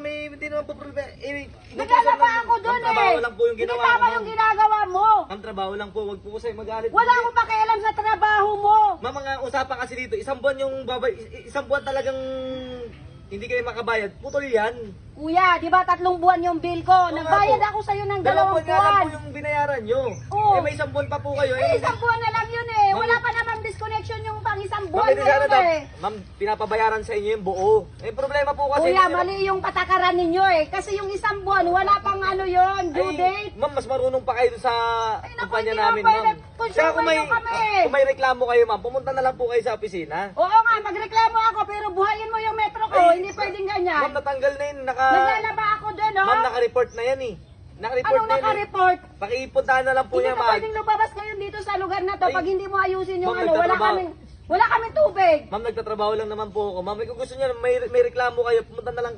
ma'am, hindi naman po problema. Naglalaba ako doon eh. Trabaho lang po yung ginawa Hindi tama ko, yung ginagawa mo. Ang trabaho lang po, wag po kasi magalit. Wala akong pakialam sa trabaho mo. Ma'am, mga usapan kasi dito, isang buwan yung isang buwan talagang hindi kayo makabayad. Putol yan. Kuya, di ba 3 buwan yung bill ko? Nagbayad ako sa'yo ng 2 Dalawang buwan nga lang buwan. po yung binayaran nyo. Oo. Eh may isang buwan pa po kayo. Eh, 1 buwan na lang yun eh. Wala pa namang disconnection yung pang 1 Ma'am, buwan hindi sana ngayon eh. ma'am, pinapabayaran sa inyo yung buo. Eh problema po kasi. Kuya, mali yung patakaran ninyo eh. Kasi yung 1 buwan, wala pang ano yun, due date. Ma'am, mas marunong pa kayo sa Ay, naku, kumpanya hindi namin, ako ma'am. consumer Kaya kung nyo kami. kung may reklamo kayo, ma'am, pumunta na lang po kayo sa opisina. Oo nga, magreklamo ako pero buhayin mo yung metro ko. Ay, Hindi pwedeng ganyan. Ma'am, natanggal na yun. Naglalaba ako doon, oh. Ma'am, naka-report na yan eh. Naka-report Anong na yan. naka-report? Pakipuntahan na lang po Hindi niya, ka ma'am. pwedeng lumabas ngayon dito sa lugar na to Ay, pag hindi mo ayusin yung ma'am, ano. Wala kaming tubig. Ma'am, nagtatrabaho lang naman po ako. Ma'am, kung gusto niyo, may reklamo kayo, pumunta na lang